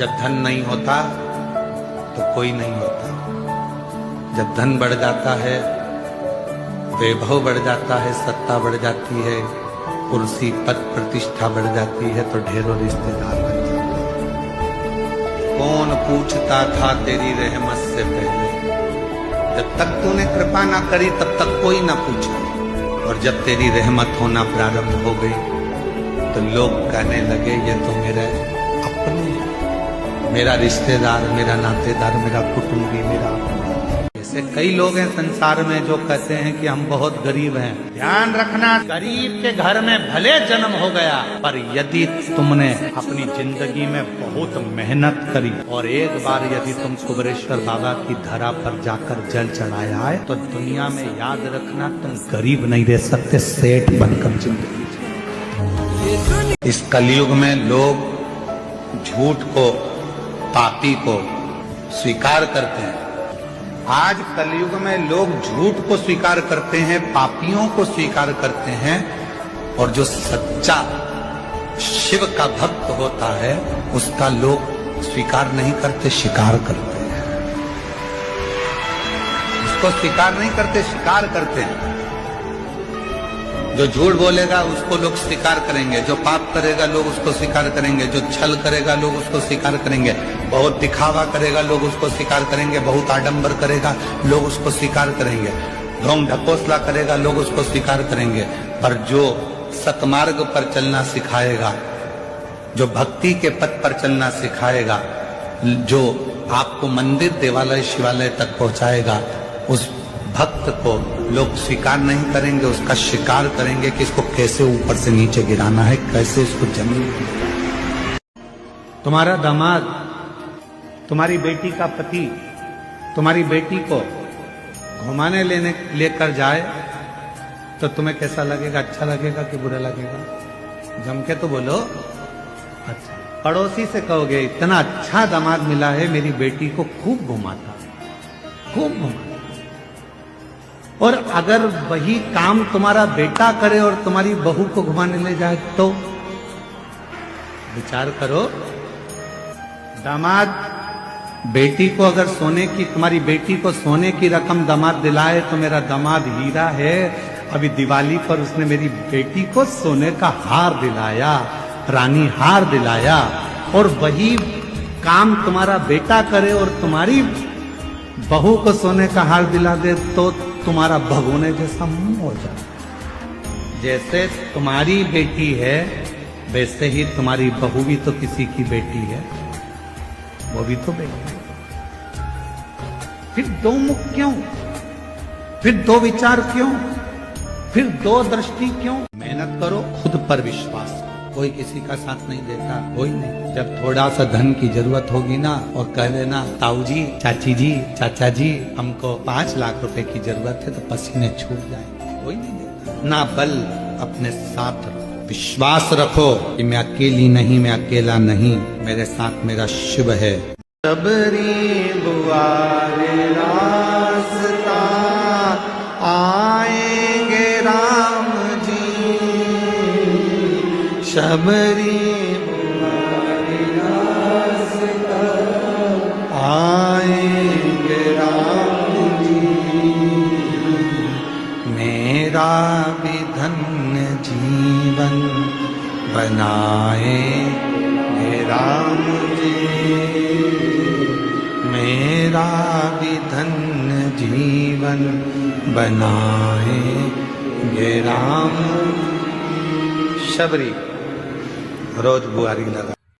जब धन नहीं होता तो कोई नहीं होता। जब धन बढ़ जाता है, वैभव बढ़ जाता है, सत्ता बढ़ जाती है, कुर्सी पद प्रतिष्ठा बढ़ जाती है, तो ढेरों रिश्तेदार बन जाते हैं। कौन पूछता था तेरी रहमत से पहले? जब तक तूने कृपा ना करी तब तक कोई ना पूछा, और जब तेरी रहमत होना प्रारंभ हो गई तो लोग कहने लगे ये तो मेरे अपने, मेरा रिश्तेदार, मेरा नातेदार, मेरा कुटुंबी, मेरा अपना। ऐसे कई लोग हैं संसार में जो कहते हैं कि हम बहुत गरीब हैं। ध्यान रखना, गरीब के घर में भले जन्म हो गया, पर यदि तुमने अपनी जिंदगी में बहुत मेहनत करी और एक बार यदि तुम कुबेरेश्वर बाबा की धरा पर जाकर जल चढ़ाया है, तो दुनिया में याद रखना तुम गरीब नहीं रह सकते, सेठ बनकर जिंदगी। इस कलयुग में लोग झूठ को, पापी को स्वीकार करते हैं। आज कलयुग में लोग झूठ को स्वीकार करते हैं, पापियों को स्वीकार करते हैं, और जो सच्चा शिव का भक्त होता है उसका लोग स्वीकार नहीं करते, शिकार करते हैं। उसको स्वीकार नहीं करते, शिकार करते हैं। जो झूठ बोलेगा उसको लोग स्वीकार करेंगे, जो पाप करेगा लोग उसको स्वीकार करेंगे, जो छल करेगा लोग उसको स्वीकार करेंगे, बहुत दिखावा करेगा लोग उसको स्वीकार करेंगे, बहुत आडंबर करेगा लोग उसको स्वीकार करेंगे, ढोंग ढकोसला करेगा लोग उसको स्वीकार करेंगे। पर जो सतमार्ग पर चलना सिखाएगा, जो भक्ति के पथ पर चलना सिखाएगा, जो आपको मंदिर, देवालय, शिवालय तक पहुंचाएगा, उस भक्त को लोग स्वीकार नहीं करेंगे, उसका शिकार करेंगे कि इसको कैसे ऊपर से नीचे गिराना है, कैसे इसको जमीन। तुम्हारा दामाद, तुम्हारी बेटी का पति तुम्हारी बेटी को घुमाने लेकर जाए तो तुम्हें कैसा लगेगा? अच्छा लगेगा कि बुरा लगेगा? जम के तो बोलो अच्छा। पड़ोसी से कहोगे इतना अच्छा दामाद मिला है, मेरी बेटी को खूब घुमाता, खूब घुमाता। और अगर वही काम तुम्हारा बेटा करे और तुम्हारी बहू को घुमाने ले जाए तो विचार करो। दामाद बेटी को अगर सोने की, तुम्हारी बेटी को सोने की रकम दामाद दिलाए तो मेरा दामाद हीरा है। अभी दिवाली पर उसने मेरी बेटी को सोने का हार दिलाया, रानी हार दिलाया। और वही काम तुम्हारा बेटा करे और तुम्हारी बहू को सोने का हार दिला दे तो तुम्हारा भगोने जैसा मुंह हो जाए। जैसे तुम्हारी बेटी है वैसे ही तुम्हारी बहू भी तो किसी की बेटी है, वो भी तो बेटी है। फिर दो मुख क्यों? फिर दो विचार क्यों? फिर दो दृष्टि क्यों? मेहनत करो, खुद पर विश्वास करो। कोई किसी का साथ नहीं देता, कोई नहीं। जब थोड़ा सा धन की जरूरत होगी ना और कह देना ताऊ जी, चाची जी, चाचा जी, हमको 5 लाख रुपए की जरूरत है, तो पसीने छूट जाएंगे। कोई नहीं देता। ना बल अपने साथ रखो, विश्वास रखो कि मैं अकेली नहीं, मैं अकेला नहीं, मेरे साथ मेरा शिव है। शबरी बुआ रे रास्ता आएंगे राम जी, शबरी बुआ रे रास्ता आएंगे राम जी, मेरा भी धन्य जीवन बनाएंगे राम जी, मेरा भी धन्य जीवन बनाएंगे राम। शबरी रोज बुआरी लगा।